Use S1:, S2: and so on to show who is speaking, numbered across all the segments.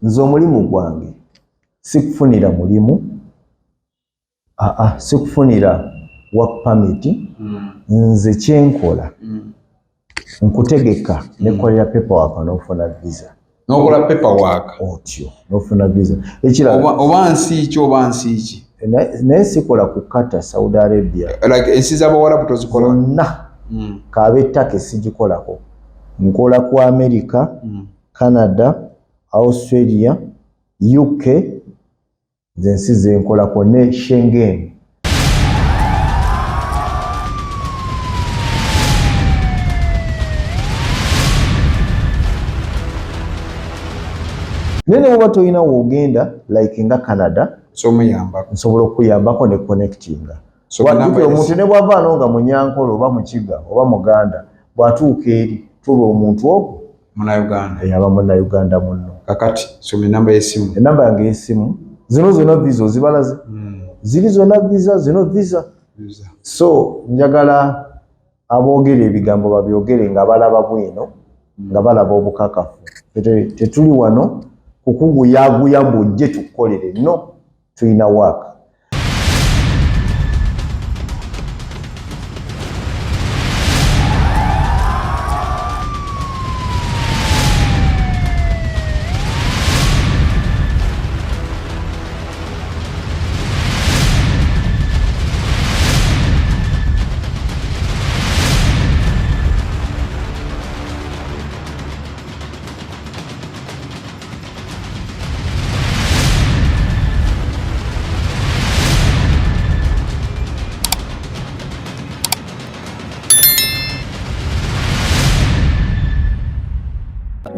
S1: nze omulimu gwange sikufunira mulimu sikufunira work permit nze kyenkola nkutegeka nekolera paperwork n'ofuna visa
S2: n'okola paperwork
S1: otyo n'ofuna visa
S2: oba nsi ki oba nsi ki
S1: naye sikola kukata Saudi Arabia
S2: like ensi z'abawarabu tozikola
S1: zonna kabettaka sigikolako nkola ku America Canada Australia UK zensi zenkolako ne Schengen nene bwoba tolina woogenda like nga Canada nsobola okuyambako ne Connectinge omuntu ne bwavaano nga Munyankole oba Mukiga oba Muganda bw'atuuka eri tuba omuntu ogwo aba Munnayuganda munno.
S2: Kakati soma enamba y'essimu.
S1: Enamba yange y'essimu zino zonna visa ozibalaze ziri zonna visa zino visa. So njagala aboogera ebigambo babyogere nga balaba bwino nga balaba obukakafu. Tetuli wano kukuguyaguya mbujje tukolere no tulina waka.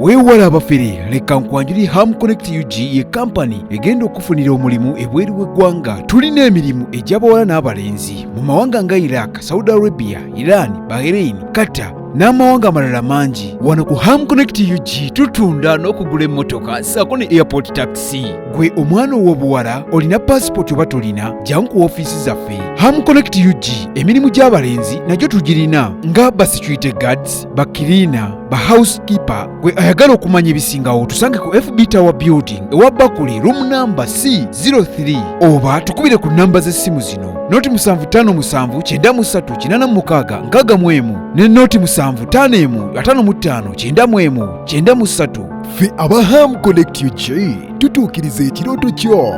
S3: Weewala abafere leka nkwanjuli Ham Connect UG ye kampani egenda okufunira omulimu ebweru w'eggwanga. Tulina emirimu egy'abawala n'abalenzi mu mawanga nga Iraq, Saudi Arabia, Iran, Bahrain, Qatar n'amawanga amalala mangi. Wano ku Ham Connect UG tutunda n'okugula emmotoka ssaako ne airport taxi. Gwe omwana ow'obuwala olina passport oba tolina, jangu ku ofiisi zaffe. Ham Connect UG emirimu gy'abalenzi nagyo tugirina nga ba security guards, ba cleaner, ba housekeeper. Gwe ayagala okumanya ebisingawo tusange ku FB Tower Building ewa Bakule room number C03 oba tukubire ku namba z'essimu zino noti 75973936 ne noti 7551559193. Ffe aba Ham Connect UG tutuukiriza ekirooto kyo.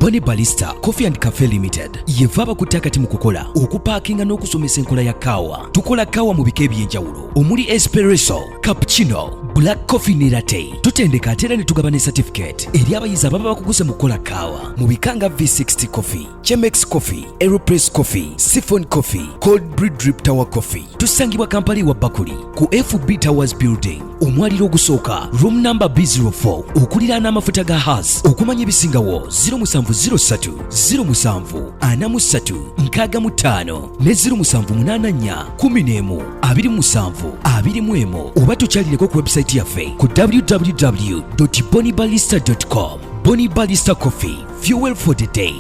S4: Boni Balista Coffee and Cafe Limited yevaba kutakati mu kukola okupaakinga n'okusomesa enkola ya kawa. Tukola kawa mu bika eby'enjawulo omuli espresso, cappuccino, black coffee ne latte. Tutendeka ate ne tugaba ne certificate eri abayizi ababa bakuguze mu kukola kawa mu bika nga V60 coffee, Chemex coffee, Aeropress coffee, Siphon coffee, cold brew drip tower coffee. Tusangibwa Kampala wa Bakuli ku FB Towers Building omwaliro ogusooka room number B04 okuliraana amafuta ga Haas. Okumanya ebisingawo 0703 0743 ne 0784112721 oba tukyalireko ku website yaffe ku www.bonibalista.com. Boni Balista Coffee, fuel for the day.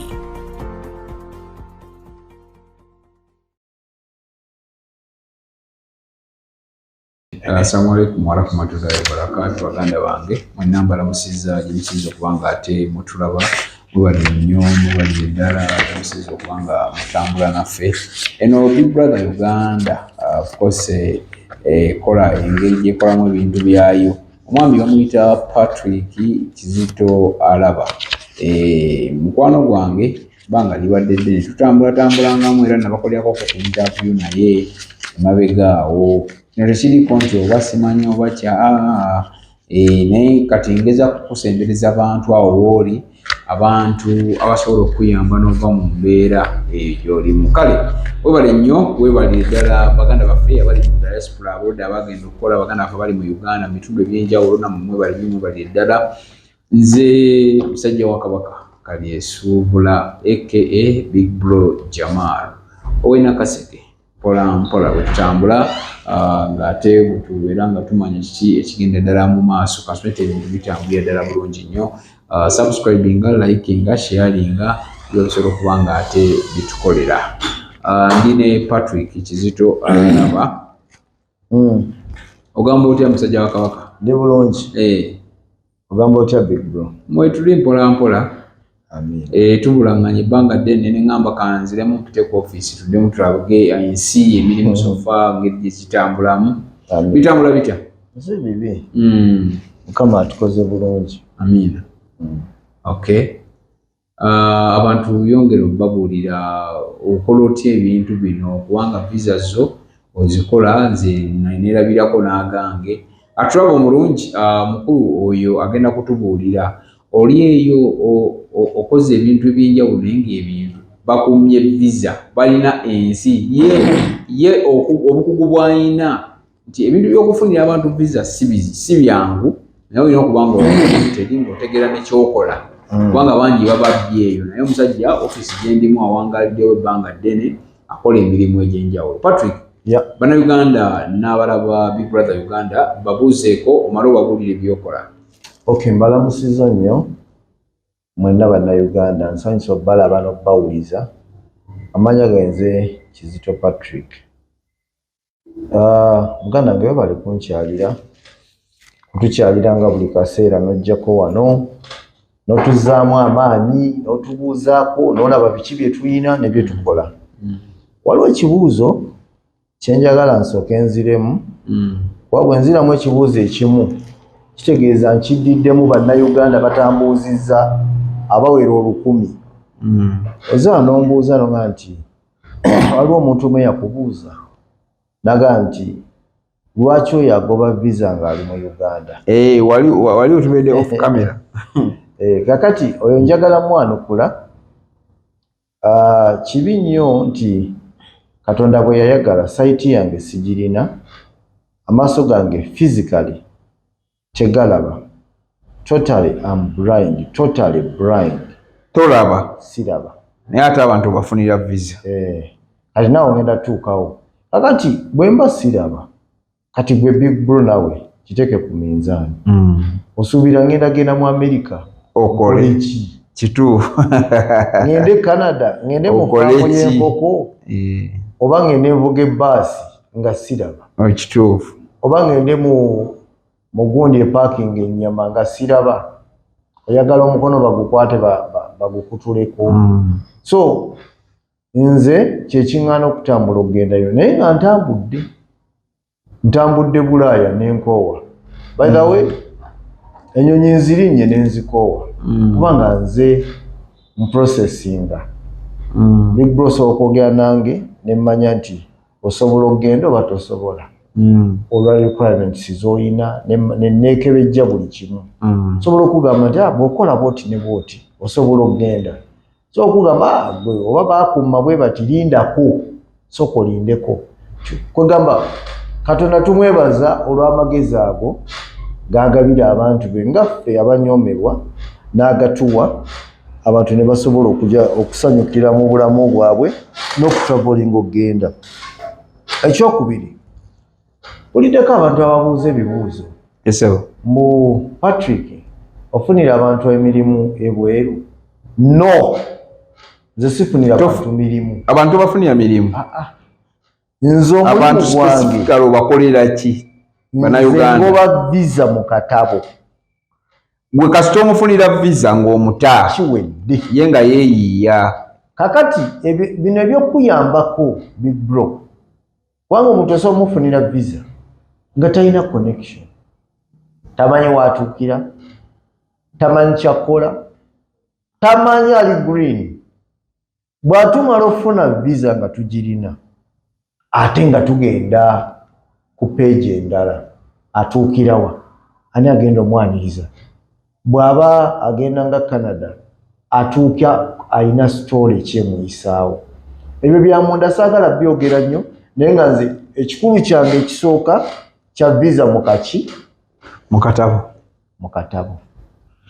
S2: Assalamu alaikum warahmatullahi wabarakatuh. Baganda bange mwenamba la musiza jimikizo kubanga ate mutulaba mubali nnyo mubali ddala musiza kubanga mutambula naffe eno Big Brother Uganda. Of course kola engeri gyekolamu ebintu byayo. Omwami bamuyita Patrick Kizito Alaba. Mukwano gwange banga libadde ddene tutambulangamu era nabakolyako ku interview naye emabegaawo nerekiriko nti oba simanyi oba kya naye kati ngeza kukusembereza abantu awo wooli abantu abasobola okuyamba n'ova mu mbeera gy'olimu. Kale webale nnyo webale ddala baganda baffe abali mu diaspora aboda abagenda okukola baganda baffe bali mu Uganda mu bitundu eby'enjawulo nammwe mwebale nnyo mwebale ddala. Nze musajja wa Kabaka Kalyesuubula aka Big Bro Jamal owena kaseke mpola mpola wetutambula ng'ate butubeera nga tumanya kiki ekigenda ddala mu maaso kaswete ebintu bitambulira ddala bulungi nnyo. Subscribinga, likinga, sharinga byosobola okuba nga ate bitukolera. ndine Patrick Kizito alaba. Ogamba otya musajja wa Kabaka?
S1: Ndi bulungi. Ogamba otya big bro?
S2: Mwe tuli mpola.
S1: Amin.
S2: Tubulanganye ebbanga ddene ne ngamba kanziremu mpite ku office tuddemu tulabuge ensi emirimu sofa ngeri zitambulamu. Bitambula bitya?
S1: Nze bibi. Mukama atukoze bulungi.
S2: Amina. Okay. Abantu yongera obabuulira okola otya ebintu bino kubanga visa zo ozikola nze nerabirako n'agange. Atulaba omulungi mukulu oyo agenda kutubuulira oli eyo okoze ebintu ebyenjawulo naye ng'ebintu bakumye visa balina ensi ye obukugu bw'alina nti ebintu by'okufunira abantu visa si byangu naye olina okubanga teri ng'otegeera n'ekyokola kubanga bangi bababye eyo naye omusajja office gyendimu awangaliddewo ebbanga ddene akola emirimu egy'enjawulo. Patrick, Bannayuganda n'abalaba Big Brother Uganda babuuzeeko omale obabuulire byokola.
S1: Okay, mbalamusiza nnyo mwenna Bannayuganda, nsanyusa obbalaba n'obbawuliza. Amanya genze Kizito Patrick. Muganda nga bali kunkyalira kutukyalira nga buli kaseera n'ojjako wano n'otuzaamu amaanyi n'otubuuzaako n'olaba biki bye tulina ne bye tukola. Waliwo ekibuuzo kyenjagala nsooke nziremu kuba bwe nziramu ekibuuzo ekimu kitegeeza nkiddiddemu Bannayuganda batambuuzizza abawera 1,000. Oza n'ombuuza nonga nti waliwo omuntu omu yakubuuza naga nti lwaki oyo agoba visa ng'ali mu Uganda?
S2: Wali otubedde off camera.
S1: Kakati oyo njagala mwanukula. Kibi nnyo nti Katonda bwe yayagala saiti yange sigirina, amaaso gange physically tegalaba. Totally I'm blind, totally blind.
S2: Tolaba?
S1: Siraba.
S2: Naye ate abantu bafunira visa.
S1: Kati naawe ngenda tuukawo. Kakati bwe mba siraba, kati gwe Big Bro nawe kiteeke ku minzaani. Osuubira ngenda genda mu America okole ki?
S2: Kituufu.
S1: Ngende Canada, ngende mu faamu y'enkoko, oba ngende mvuge bbaasi nga siraba.
S2: Kituufu.
S1: Oba ngende mu gundi eparking ennyama nga siraba. Oyagala omukono bagukwate bagukutuleko. So nze kyekiŋŋaana okutambula okugendayo naye nga ntambudde Bulaaya n'enkoowa. By the way, ennyonyi nzirinnye n'enzikoowa kubanga nze mprocessinga. Big Bro osobola okwogera nange ne mmanya nti osobola okugenda oba tosobola. Olwa requirements z'olina ne neekebejja buli kimu. Osobola okugamba nti bw'okola bw'oti ne bw'oti osobola okugenda. So okugamba gwe oba baakumma bwe bati lindako sooka olindeko. Kwegamba Katonda tumwebaza olw'amagezi ago g'agabira abantu be ngaffe abanyoomerwa n'agatuwa abantu ne basobola okusanyukira mu bulamu bwabwe n'okutravelinga okugenda. Ekyokubiri, buliddeko abantu ababuuza ebibuuzo. Mbu Patrick ofunira abantu emirimu ebweru? No, nze sifunira abantu mirimu.
S2: Abantu bafunira mirimu?
S1: Nze omulimu
S2: gwange bakolera ki?
S1: Bannayuganda ngoba visa mu katabo.
S2: Gwe kasita omufunira visa ng'omuta
S1: kiwedde
S2: ye nga yeeyiiya.
S1: Kakati bino ebyokuyambako Big Bro, kubanga omuntu osobola omufunira visa nga talina connection, tamanyi waatuukira, tamanyi kyakola, tamanyi ali green. Bw'atumala ofuna visa nga tugirina ate nga tugenda ku page endala atuukirawa ani agenda omwaniriza? Bw'aba agenda nga Canada atuuka alina story kyemuyisaawo. Ebyo byamunda saagala byogera nnyo naye nga nze ekikulu kyange ekisooka kya visa mu katabo.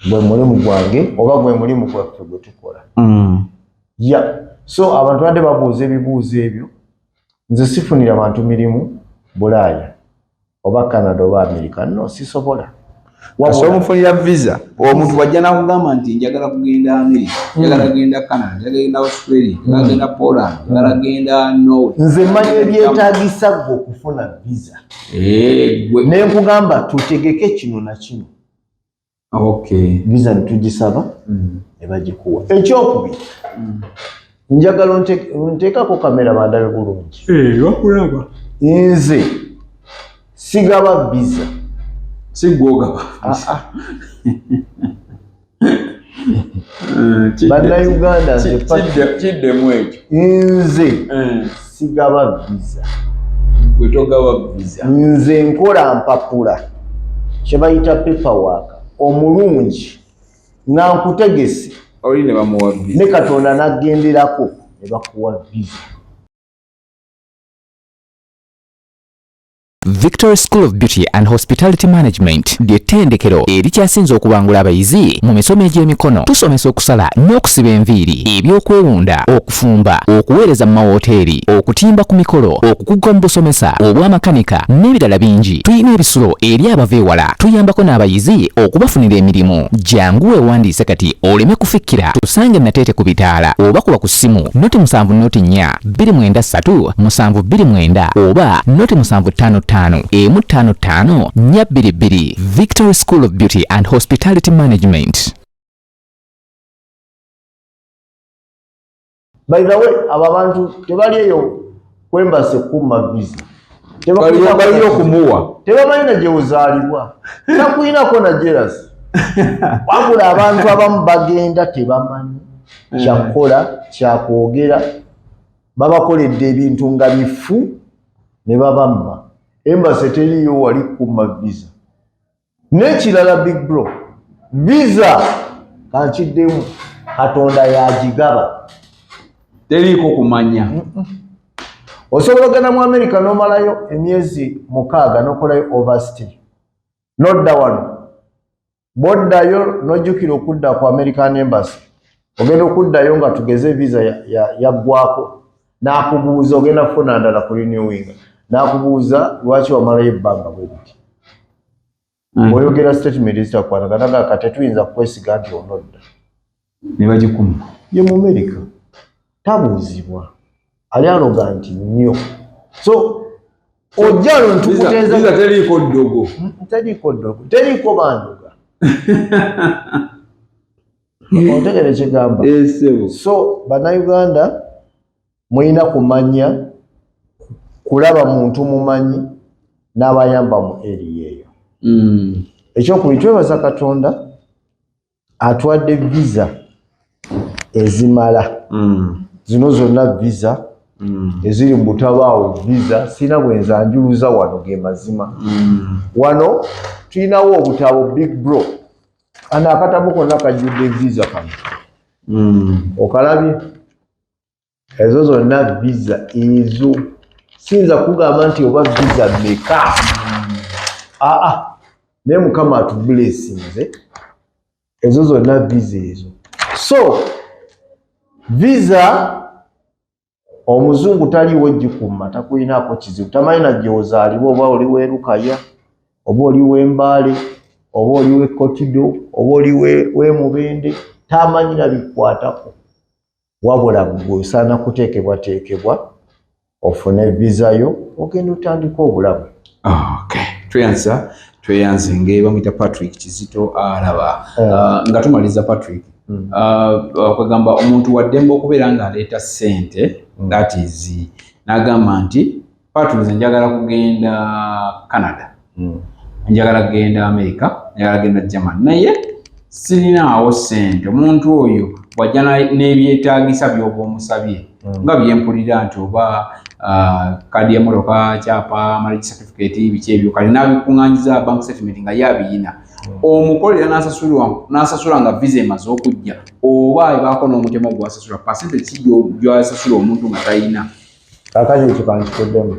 S1: Gwe mulimu gwange oba gwe mulimu gwaffe gwe tukola. So abantu badde babuuza ebibuuzo ebyo. Nze sifunira abantu mirimu Bulaaya oba Canada oba America. No, sisobola.
S2: Asomufunira visa omuntu wajja nakugamba nti njagala kugenda America, njagala kugenda Canada, njagala kugenda Australia, njagala kugenda Poland, njagala kugenda Norway.
S1: Nze mmanyi ebyetaagisa gwe okufuna visa. Ne nkugamba tutegeke kino na kino.
S2: Okay.
S1: Visa nitugisaba ne bagikuwa. Ekyokubiri njagala onteekako kamera bandabe bulungi.
S2: Wakulaba.
S1: Nze sigaba visa.
S2: Sigogaba.
S1: Bannayuganda
S2: kiddemu ekyo.
S1: Nze sigaba visa.
S2: Gwe togaba visa.
S1: Nze nkola mpapula kye bayita paperwork omulungi nga nkutegese
S2: oli ne bamuwa visa.
S1: Ne Katonda n'agenderako ne bakuwa visa.
S5: Victory School of Beauty and Hospitality Management ly'ettendekero erikyasinze okubangula abayizi mu misomo egy'emikono. Tusomesa okusala n'okusiba enviiri, ebyokwewunda, okufumba, okuweereza mu mawoteeri, okutimba ku mikolo, okukugga mu busomesa obw'amakanika n'ebirala bingi. Tuyina ebisulo eri abava ewala. Tuyambako n'abayizi okubafunira emirimu. Jangu weewandiise kati oleme kufikkira. Tusange Nateete ku bitaala oba kuba ku ssimu noti 7 293 729 oba noti 755 55 422. Victory School of Beauty and Hospitality Management.
S1: By the way, abantu tebali eyo kwembase kuma visa.
S2: Tebali okumuwa.
S1: Tebamanyi na gye ozaalibwa. Takuyinako na jealous. Wabula abantu abamu bagenda tebamanyi kyakukola, kyakwogera, babakoledde ebintu nga bifu ne babamma. Embassy teriyo wali kuma visa. N'ekirala big bro, visa kankiddemu Katonda yagigaba.
S2: Teriiko kumanya.
S1: Osobola okugenda mu America n'omalayo emyezi 6 n'okolayo overstay. Nodda wano. Boddayo n'ojjukira okudda ku American Embassy. Ogenda okuddayo nga tugeze visa yaggwako. N'akubuuza ogenda kufuna ndala ku renewing. N'akubuuza lwaki wamalayo ebbanga bwe biti. Oyogera statement ezitakwatagana kati tetuyinza kwesiga nti onodda.
S2: Ne bagikuma.
S1: Ye mu America tabuuzibwa. Ali arrogant nnyo. So ojjalo ntukuteeza
S2: visa teriiko ddogo.
S1: Teriiko ddogo. Teriiko banduga. Otegere ekigamba. So bannayuganda muyina kumanya kulaba muntu mumanyi n'abayamba mu area eyo. Ekyokubiri twebaza Katonda atwadde visa ezimala. Zino zonna visa eziri mu butabaawo visa sina bwenza njuluza wano ge mazima. Wano tulinawo obutabo big bro. Ana akatabo konna kajjudde visa kano. Okalabye? Ezo zonna visa ezo. Sinza kugamba nti oba visa meka. Ne Mukama atublessinze. Ezo zonna visa ezo. So visa omuzungu taliwo gikuma takuyinaako kizibu. Tamanyi na gye ozaalibwa oba oli w'Erukaya oba oli w'Embaale oba oli w'e Kotido oba oli w'e Mubende tamanyi na bikwatako. Wabula gwe osaana kuteekebwateekebwa ofune visa yo ogenda otandika obulamu.
S2: Okay. Tweyanze nge bamuyita Patrick Kizito alaba. Nga tumaliza Patrick. Okugamba omuntu waddembe okubeera ng'aleeta ssente that is n'agamba nti Patrick njagala kugenda Canada. Njagala kugenda America, njagala kugenda Germany. Naye sirinaawo ssente. Omuntu oyo bw'ajja n'ebyetaagisa by'oba omusabye nga byempulira nti oba kadi y'emmotoka, kyapa, marriage certificate, biki ebyo kale n'abikuŋŋaanyiza bank statement nga yabiyina. Omukolera n'asasula nga visa emaze okujja oba ebaako n'omutemo gw'asasula percentage ki gy'asasula omuntu nga talina.
S1: Kaakati ekyo kankikuddemu.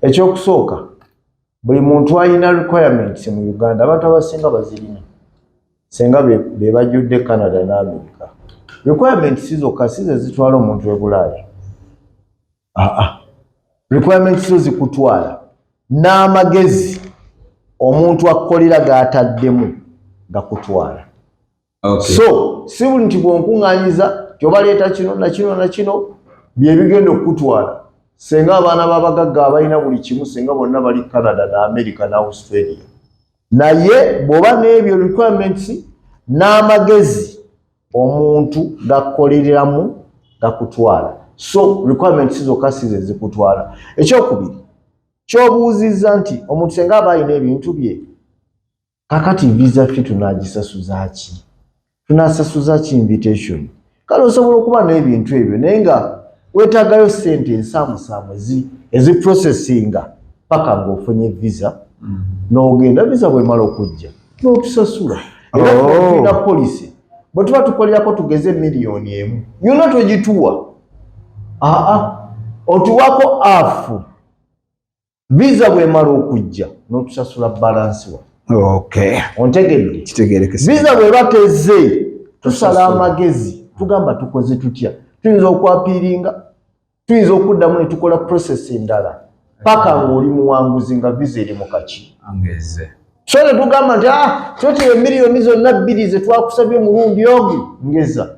S1: Ekyokusooka buli muntu alina requirements mu Uganda. Abantu abasinga bazirina senga be bajjudde Canada n'America. Requirements zokka si ze zitwala omuntu e Bulaaya. Requirements zo zikutwala n'amagezi omuntu akolera gataddemu gakutwala.
S2: Okay.
S1: So si buli nti bwonkuŋŋanyiza kyobaleeta kino na kino na kino bye bigenda okutwala. Senga abaana b'abagagga abalina buli kimu, senga bonna bali Canada na America na Australia. Naye bw'oba n'ebyo requirements n'amagezi omuntu gakoleramu gakutwala. So requirements zokka si ze zikutwala. Ekyokubiri ky'obuuzizza nti omuntu senga aba alina ebintu bye, kakati visa fee tunaagisasuza ki? Tunaasasuza ki invitation? Kale osobola okuba n'ebintu ebyo naye nga weetaagayo ssente ensaamusaamu eziprocesinga paka ng'ofunye visa n'ogenda visa bw'emala okujja n'otusasula. Era tulina policy bwe tuba tukolerako tugeze $1,000,000 yonna twegituwa. Otuwako afu visa bw'emala okujja n'otusasula balance wa.
S2: Okay.
S1: Ontegedde?
S2: Kitegeerekese.
S1: Visa bw'eba tezze tusala amagezi tugamba tukoze tutya. Tuyinza okwapiiringa, tuyinza okuddamu ne tukola process endala paka ng'oli muwanguzi nga visa eri mu kaki.
S2: Angeze.
S1: So ne tugamba nti twete $1,000,000 zonna 2 ze twakusabye mulundi ogwo ngeza.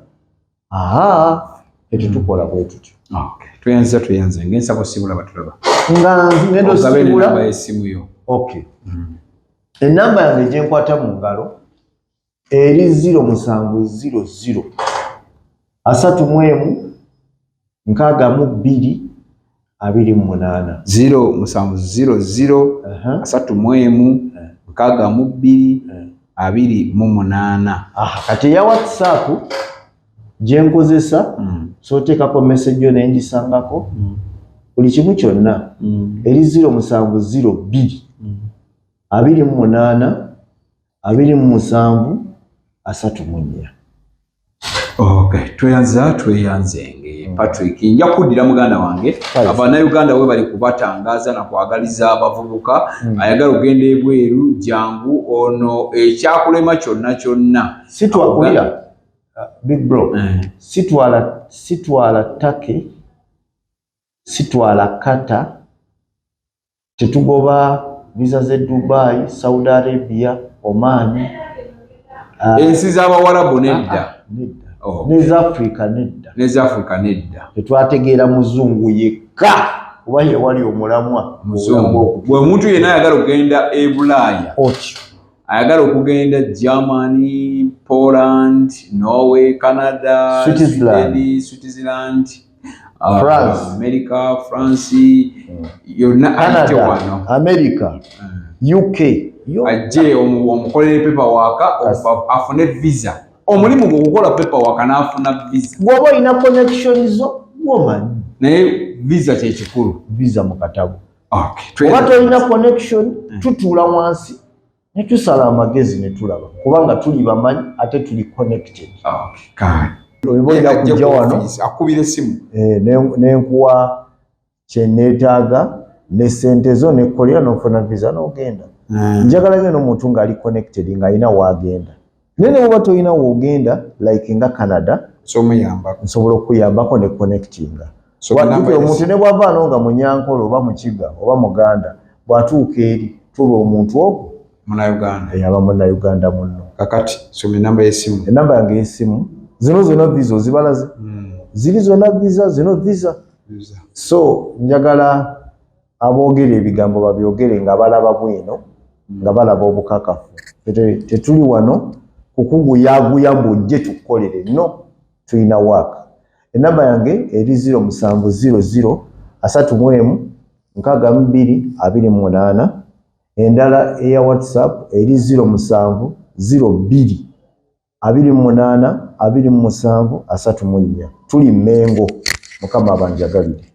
S1: Tetukola bwe tutyo.
S2: Okay. Tuyanze ng'ensabo sibula batulaba.
S1: Nga ngendo sibula.
S2: Namba y'essimu yo.
S1: Okay. Enamba yange gye nkwata mu ngalo eri 0700 31 62 28. 0700 31 62 28. Kati ya WhatsApp gye nkozesa sooteekako message yo naye ngisangako buli kimu kyonna eri 0702 28 27 34.
S2: Okay, tweyanzenge Patrick nja kuddira muganda wange Abannayuganda we bali kubatangaza na kwagaliza abavubuka ayagala ogenda ebweru jangu ono ekyakulema kyonna
S1: sitwagulira big bro sitwala take sitwala kata tetugoba visa ze Dubai, Saudi Arabia, Oman,
S2: ensi z'Abawarabu nedda.
S1: Neza Africa nedda. Tetwategeera muzungu yekka kuba ye wali omulamwa
S2: muzungu. Bwe omuntu yenna ayagala okugenda e Bulaaya ayagala okugenda Germany, Poland, Norway, Canada, Switzerland,
S1: France,
S2: America, France,
S1: Canada, America, UK.
S2: Ajje omukolere paperwork afune visa. Omulimu gukola paperwork n'afuna visa.
S1: Bw'oba olina connections woman.
S2: Naye visa kye kikulu.
S1: Visa mu katabo.
S2: Okay.
S1: Oba tolina connection tutuula wansi ne tusala amagezi ne tulaba. Kubanga tuli bamanyi ate tuli connected.
S2: Okay.
S1: Oyinza kujja wano
S2: akubira essimu
S1: nenkuwa kye neetaaga ne ssente zo nekolera n'ofuna visa n'ogenda. Njagala nnyo n'omuntu ng'ali connected ng'alina w'agenda. Naye ne bw'oba tolina w'ogenda like nga Canada nsobola okuyambako ne connectinga. Omuntu ne bw'avaano nga Munyankole oba Mukiga oba Muganda bw'atuuka eri tuba omuntu ogwo
S2: Munnayuganda.
S1: Aba Munnayuganda munno.
S2: Kakati soma enamba y'essimu.
S1: Enamba yange y'essimu zino zonna visa ozibalaze. Ziri zonna visa zino visa. So njagala aboogera ebigambo babyogere nga balaba bwino nga balaba obukakafu. Tetuli wano kukuguyaguya bujje tukolere no tulina waaka. Enamba yange eri 0700 31 62 28. Endala eya WhatsApp eri 0702 28 27 34. Tuli Mengo. Mukama abanjagalire.